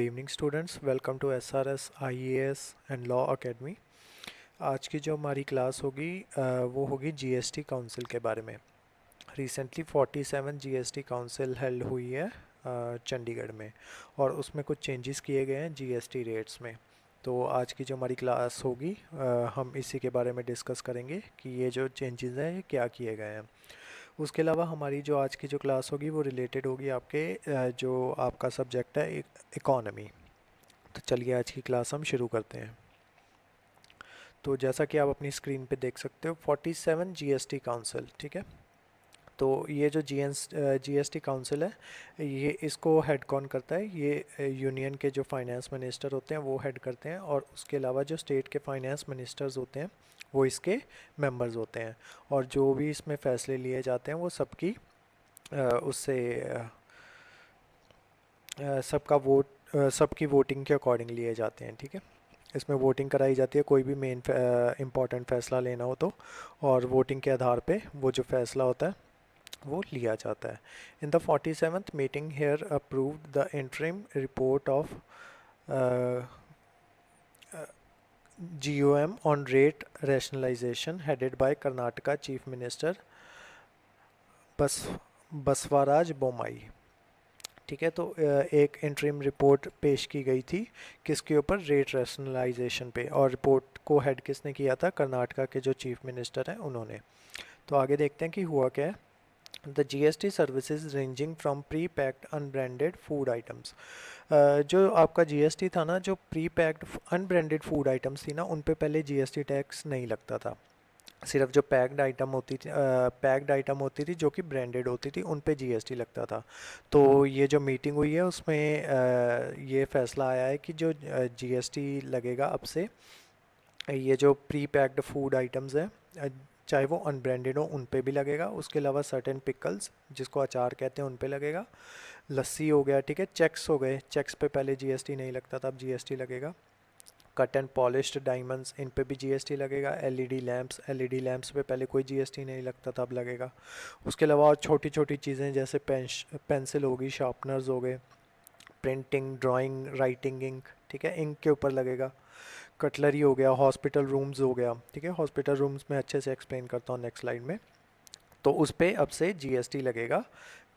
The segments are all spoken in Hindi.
Good evening students, welcome to SRS IAS and law academy. आज की जो हमारी क्लास होगी वो होगी जीएसटी काउंसिल के बारे में। रिसेंटली 47 जीएसटी काउंसिल हेल्ड हुई है चंडीगढ़ में, और उसमें कुछ चेंजेस किए गए हैं जीएसटी रेट्स में। तो आज की जो हमारी क्लास होगी हम इसी के बारे में डिस्कस करेंगे कि ये जो चेंजेस हैं ये क्या किए गए हैं। उसके अलावा हमारी जो आज की जो क्लास होगी वो रिलेटेड होगी आपके जो आपका सब्जेक्ट है इकोनॉमी। तो चलिए आज की क्लास हम शुरू करते हैं। तो जैसा कि आप अपनी स्क्रीन पे देख सकते हो 47 जीएसटी काउंसिल, ठीक है। तो ये जो जीएसटी काउंसिल है ये इसको हेड कौन करता है, ये यूनियन के जो फाइनेंस मिनिस्टर होते हैं वो हेड करते हैं, और उसके अलावा जो स्टेट के फाइनेंस मिनिस्टर्स होते हैं वो इसके मेंबर्स होते हैं। और जो भी इसमें फ़ैसले लिए जाते हैं वो सबकी उससे सबका वोट सबकी वोटिंग के अकॉर्डिंग लिए जाते हैं, ठीक है। इसमें वोटिंग कराई जाती है कोई भी मेन इम्पॉर्टेंट फैसला लेना हो तो, और वोटिंग के आधार पे वो जो फैसला होता है वो लिया जाता है। In the 47th meeting here approved the interim report of GOM on rate rationalization headed by Karnataka Chief Minister बस बसवराज बोम्मई, ठीक है। तो एक इंटरिम रिपोर्ट पेश की गई थी किसके ऊपर, रेट रैशनलाइजेशन पे, और रिपोर्ट को हेड किसने किया था, कर्नाटका के जो चीफ मिनिस्टर हैं उन्होंने। तो आगे देखते हैं कि हुआ क्या है। The GST services ranging from pre packed unbranded food items. जो आपका जीएसटी था ना, जो pre packed unbranded food items थी ना, उन पे पहले जीएसटी टैक्स नहीं लगता था। सिर्फ जो पैक्ड आइटम होती थी जो कि ब्रांडेड होती थी उन पे जीएसटी लगता था। तो ये जो मीटिंग हुई है उसमें ये फैसला आया है कि जो जीएसटी लगेगा अब से, ये जो प्री पैक्ड फूड आइटम्स हैं चाहे वो अनब्रांडेड हो उन पे भी लगेगा। उसके अलावा सर्टेन पिकल्स जिसको अचार कहते हैं उन पे लगेगा। लस्सी हो गया, ठीक है। चेक्स हो गए, चेक्स पे पहले जीएसटी नहीं लगता था, अब जीएसटी लगेगा। कट एंड पॉलिश्ड डायमंड्स, इन पे भी जीएसटी लगेगा। एलईडी लैंप्स पे पहले कोई जीएसटी नहीं लगता था, अब लगेगा। उसके अलावा और छोटी छोटी चीज़ें जैसे पेंसिल होगी, शार्पनर्स हो गए, प्रिंटिंग, ड्राइंग, राइटिंग इंक, ठीक है, इंक के ऊपर लगेगा। कटलरी हो गया, हॉस्पिटल रूम्स हो गया, ठीक है। हॉस्पिटल रूम्स में अच्छे से एक्सप्लेन करता हूँ नेक्स्ट स्लाइड में। तो उस पर अब से जीएसटी लगेगा।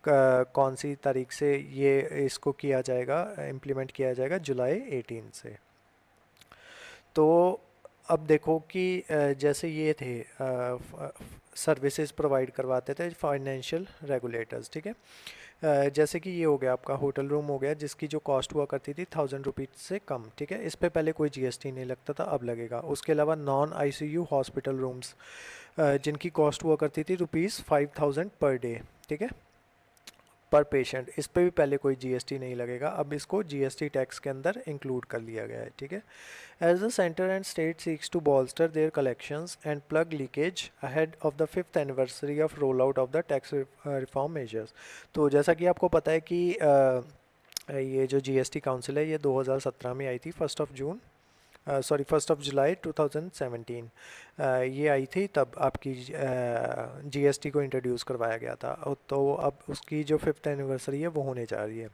कौन सी तारीख से ये इसको किया जाएगा, इम्प्लीमेंट किया जाएगा, जुलाई 18 से। तो अब देखो कि जैसे ये थे सर्विसेज प्रोवाइड करवाते थे फाइनेंशियल रेगुलेटर्स, ठीक है। जैसे कि ये हो गया आपका होटल रूम हो गया, जिसकी जो कॉस्ट हुआ करती थी 1000 रुपीज़ से कम, ठीक है। इस पे पहले कोई जीएसटी नहीं लगता था, अब लगेगा। उसके अलावा नॉन आईसीयू हॉस्पिटल रूम्स जिनकी कॉस्ट हुआ करती थी ₹5000 पर डे, ठीक है, पर पेशेंट, इस पे भी पहले कोई जीएसटी नहीं लगेगा, अब इसको जीएसटी टैक्स के अंदर इंक्लूड कर लिया गया है, ठीक है। As the centre and state seeks to bolster their collections and plug leakage ahead of the 5th anniversary of roll out of the tax reform measures. तो जैसा कि आपको पता है कि ये जो जीएसटी काउंसिल है ये 2017 में आई थी, 1 जुलाई 2017 ये आई थी, तब आपकी जीएसटी को इंट्रोड्यूस करवाया गया था। तो अब उसकी जो 5th एनिवर्सरी है वो होने जा रही है।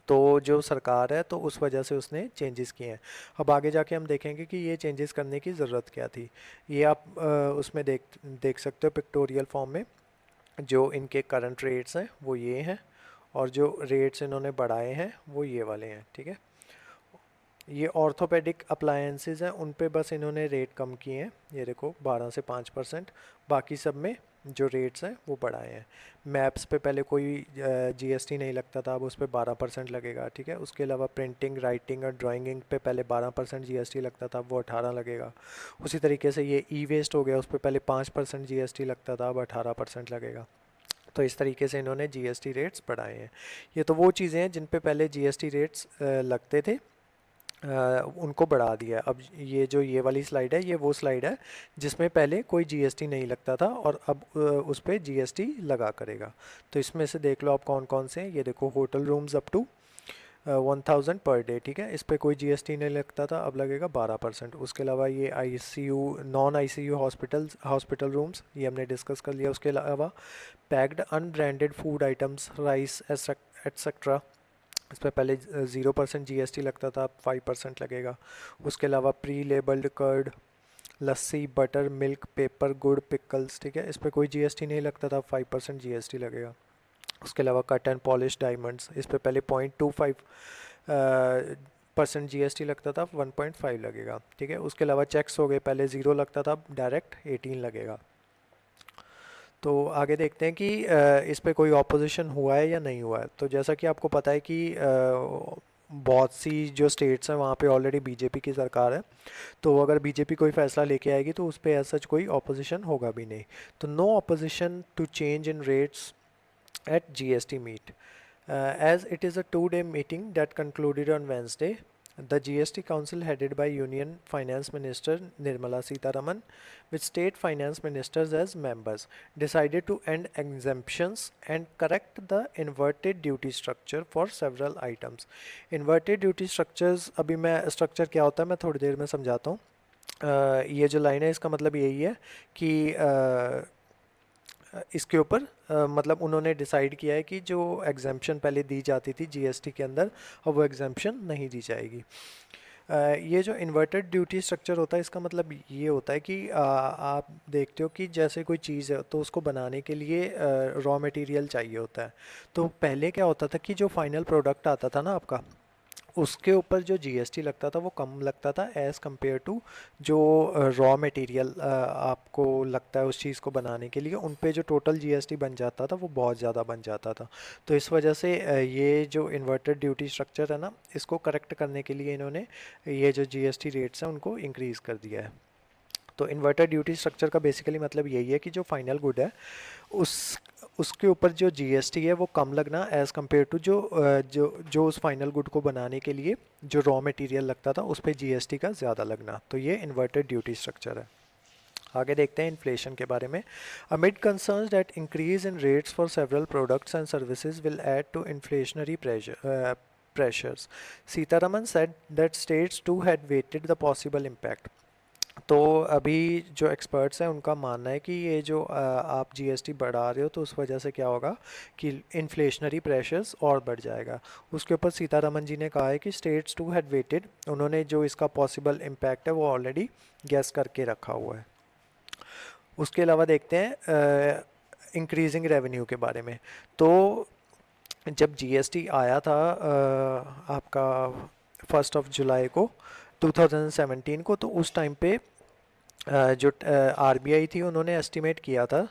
तो जो सरकार है तो उस वजह से उसने चेंजेस किए हैं। अब आगे जाके हम देखेंगे कि ये चेंजेस करने की ज़रूरत क्या थी। ये आप उसमें देख सकते हो पिक्टोरियल फॉर्म में। जो इनके करंट रेट्स हैं वो ये हैं, और जो रेट्स इन्होंने बढ़ाए हैं वो ये वाले हैं, ठीक है। ये ऑर्थोपेडिक अप्लायंसेस हैं उन पे बस इन्होंने रेट कम किए हैं, ये देखो 12 से 5%। बाकी सब में जो रेट्स हैं वो बढ़ाए हैं। मैप्स पे पहले कोई जीएसटी नहीं लगता था, अब उस पर 12% लगेगा, ठीक है। उसके अलावा प्रिंटिंग, राइटिंग और ड्राइंग पे पहले 12% जीएसटी लगता था, अब वो 18 लगेगा। उसी तरीके से ये ई वेस्ट हो गया, उस पर पहले 5% जीएसटी लगता था, अब 18% लगेगा। तो इस तरीके से इन्होंने जीएसटी रेट्स बढ़ाए हैं। ये तो वो चीज़ें हैं जिन पे पहले जीएसटी रेट्स लगते थे, उनको बढ़ा दिया। अब ये वाली स्लाइड है, ये वो स्लाइड है जिसमें पहले कोई जीएसटी नहीं लगता था और अब उस पर जीएसटी लगा करेगा। तो इसमें से देख लो आप कौन कौन से हैं। ये देखो hotel rooms up to 1000 per day, ठीक है, इस पर कोई जीएसटी नहीं लगता था, अब लगेगा 12%। उसके अलावा ये ICU, non ICU hospital rooms, ये हमने डिस्कस कर लिया। उसके अलावा packed unbranded food items, rice etcetera, इस पर पहले 0% जीएसटी लगता था, अब 5% लगेगा। उसके अलावा प्री लेबल्ड कर्ड, लस्सी, बटर, मिल्क, पेपर, गुड़, पिकल्स, ठीक है, इस पर कोई जीएसटी नहीं लगता था, 5% जीएसटी लगेगा। उसके अलावा कट एंड पॉलिश डायमंड्स, इस पे पहले 0.25% जीएसटी लगता था, 1.5 लगेगा, ठीक है। उसके अलावा चेक्स हो गए, पहले 0 लगता था, डायरेक्ट 18 लगेगा। तो आगे देखते हैं कि इस पे कोई ऑपोजिशन हुआ है या नहीं हुआ है। तो जैसा कि आपको पता है कि बहुत सी जो स्टेट्स हैं वहाँ पे ऑलरेडी बीजेपी की सरकार है, तो अगर बीजेपी कोई फैसला लेके आएगी तो उस पे एज सच कोई ऑपोजिशन होगा भी नहीं। तो no opposition to change in rates at GST meet. As it is a two-day meeting that concluded on Wednesday, the GST Council headed by Union Finance Minister Nirmala Sitharaman, with state finance ministers as members, decided to end exemptions and correct the inverted duty structure for several items. Inverted duty structures, अभी मैं structure क्या होता है मैं थोड़ी देर में समझाता हूँ। ये जो लाइन है इसका मतलब यही है कि इसके ऊपर मतलब उन्होंने डिसाइड किया है कि जो एग्जाम्पशन पहले दी जाती थी जीएसटी के अंदर, अब वो एग्जाम्पशन नहीं दी जाएगी। ये जो इन्वर्टेड ड्यूटी स्ट्रक्चर होता है इसका मतलब ये होता है कि आप देखते हो कि जैसे कोई चीज़ है तो उसको बनाने के लिए रॉ मटेरियल चाहिए होता है। तो पहले क्या होता था कि जो फाइनल प्रोडक्ट आता था ना आपका, उसके ऊपर जो जीएसटी लगता था वो कम लगता था एज़ कम्पेयर टू जो रॉ मटेरियल आपको लगता है उस चीज़ को बनाने के लिए, उन पे जो टोटल जीएसटी बन जाता था वो बहुत ज़्यादा बन जाता था। तो इस वजह से ये जो इन्वर्टेड ड्यूटी स्ट्रक्चर है ना, इसको करेक्ट करने के लिए इन्होंने ये जो जीएसटी रेट्स हैं उनको इंक्रीज़ कर दिया है। तो इन्वर्टर ड्यूटी स्ट्रक्चर का बेसिकली मतलब यही है कि जो फाइनल गुड है उस उसके ऊपर जो जीएसटी है वो कम लगना एज़ कम्पेयर टू जो उस फाइनल गुड को बनाने के लिए जो रॉ मटेरियल लगता था उस पर जीएसटी का ज़्यादा लगना। तो ये इन्वर्टेड ड्यूटी स्ट्रक्चर है। आगे देखते हैं इन्फ्लेशन के बारे में। Amid concerns that increase in rates for several products and services will add to inflationary pressures. Sitaraman said that states too had weighted the possible impact. तो अभी जो एक्सपर्ट्स हैं उनका मानना है कि ये जो आप जीएसटी बढ़ा रहे हो तो उस वजह से क्या होगा कि इन्फ्लेशनरी प्रेशर्स और बढ़ जाएगा। उसके ऊपर सीतारमन जी ने कहा है कि स्टेट्स टू हैड वेटेड, उन्होंने जो इसका पॉसिबल इम्पैक्ट है वो ऑलरेडी गैस करके रखा हुआ है। उसके अलावा देखते हैं इंक्रीजिंग रेवेन्यू के बारे में। तो जब जीएसटी आया था आपका 1 जुलाई को 2017 को, तो उस टाइम पे जो आरबीआई थी उन्होंने एस्टिमेट किया था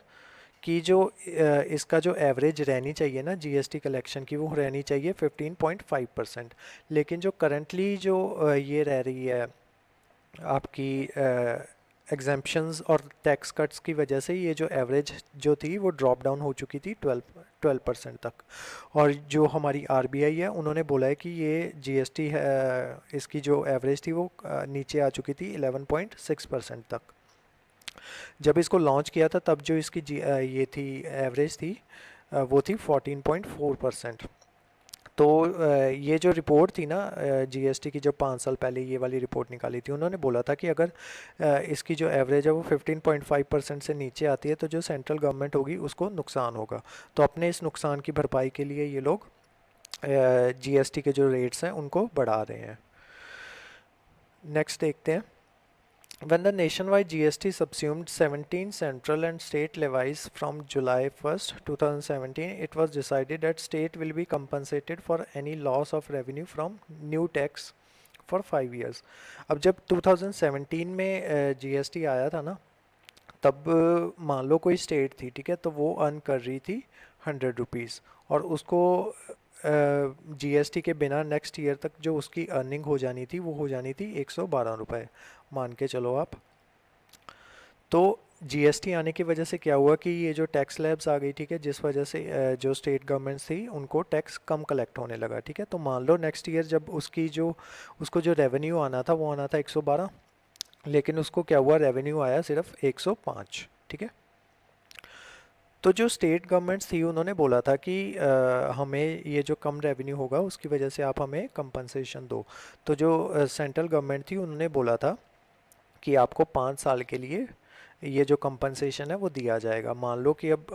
कि जो इसका जो एवरेज रहनी चाहिए ना जीएसटी कलेक्शन की, वो रहनी चाहिए 15.5%। लेकिन जो करंटली जो ये रह रही है आपकी एग्जाम्पशंस और टैक्स कट्स की वजह से ये जो एवरेज जो थी वो ड्रॉप डाउन हो चुकी थी 12% तक। और जो हमारी आरबीआई है उन्होंने बोला है कि ये जीएसटी है इसकी जो एवरेज थी वो नीचे आ चुकी थी 11.6% तक। जब इसको लॉन्च किया था तब जो इसकी ये थी एवरेज थी वो थी 14.4%। तो ये जो रिपोर्ट थी ना जीएसटी की, जो 5 साल पहले ये वाली रिपोर्ट निकाली थी, उन्होंने बोला था कि अगर इसकी जो एवरेज है वो 15.5% से नीचे आती है तो जो सेंट्रल गवर्नमेंट होगी उसको नुकसान होगा। तो अपने इस नुकसान की भरपाई के लिए ये लोग जीएसटी के जो रेट्स हैं उनको बढ़ा रहे हैं। नेक्स्ट देखते हैं। When the nationwide GST subsumed 17 central and state levies from July 1st, 2017, it was decided that state will be compensated for any loss of revenue from new tax for 5 years. अब जब 2017 में जीएसटी आया था ना, तब मान लो कोई स्टेट थी, ठीक है, तो वो अर्न कर रही थी 100 रुपीज़ और उसको जीएसटी के बिना नेक्स्ट ईयर तक जो उसकी अर्निंग हो जानी थी वो हो जानी थी 112 रुपये, मान के चलो आप। तो जीएसटी आने की वजह से क्या हुआ कि ये जो टैक्स लैब्स आ गई, ठीक है, जिस वजह से जो स्टेट गवर्नमेंट्स थी उनको टैक्स कम कलेक्ट होने लगा, ठीक है। तो मान लो नेक्स्ट ईयर जब उसको जो रेवेन्यू आना था वो आना था 112, लेकिन उसको क्या हुआ, रेवेन्यू आया सिर्फ 105, ठीक है। तो जो स्टेट गवर्नमेंट्स थी उन्होंने बोला था कि हमें ये जो कम रेवेन्यू होगा उसकी वजह से आप हमें कंपनसेशन दो। तो जो सेंट्रल गवर्नमेंट थी उन्होंने बोला था कि आपको 5 साल के लिए ये जो कंपनसेशन है वो दिया जाएगा। मान लो कि अब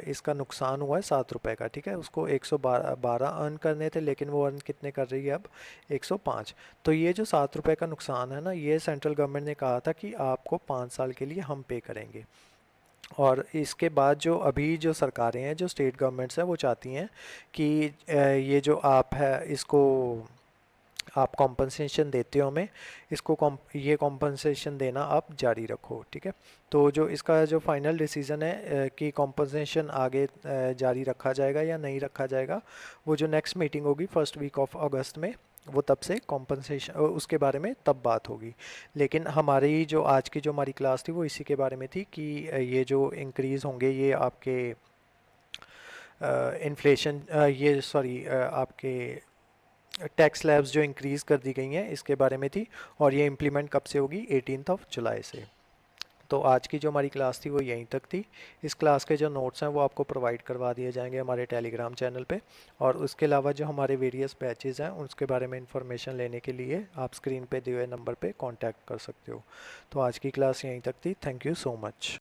इसका नुकसान हुआ है 7 रुपये का, ठीक है, उसको 112 अर्न करने थे, लेकिन वो अर्न कितने कर रही है अब, 105। तो ये जो 7 रुपये का नुकसान है ना, ये सेंट्रल गवर्नमेंट ने कहा था कि आपको 5 साल के लिए हम पे करेंगे। और इसके बाद जो अभी जो सरकारें हैं, जो स्टेट गवर्नमेंट्स हैं, वो चाहती हैं कि ये जो आप है इसको आप कॉम्पनसेशन देते हो हमें, ये कॉम्पनसेशन देना आप जारी रखो, ठीक है। तो जो इसका जो फाइनल डिसीजन है कि कॉम्पनसेशन आगे जारी रखा जाएगा या नहीं रखा जाएगा, वो जो नेक्स्ट मीटिंग होगी 1st वीक ऑफ अगस्त में, वो तब से कॉम्पनसेशन उसके बारे में तब बात होगी। लेकिन हमारी जो आज की जो हमारी क्लास थी वो इसी के बारे में थी कि ये जो इंक्रीज़ होंगे ये आपके इन्फ्लेशन, ये सॉरी आपके टैक्स स्लैब्स जो इंक्रीज़ कर दी गई हैं इसके बारे में थी। और ये इम्प्लीमेंट कब से होगी, 18 जुलाई से। तो आज की जो हमारी क्लास थी वो यहीं तक थी। इस क्लास के जो नोट्स हैं वो आपको प्रोवाइड करवा दिए जाएंगे हमारे टेलीग्राम चैनल पे। और उसके अलावा जो हमारे वेरियस बैचेज़ हैं उसके बारे में इंफॉर्मेशन लेने के लिए आप स्क्रीन पे दिए हुए नंबर पे कांटेक्ट कर सकते हो। तो आज की क्लास यहीं तक थी। Thank you so much.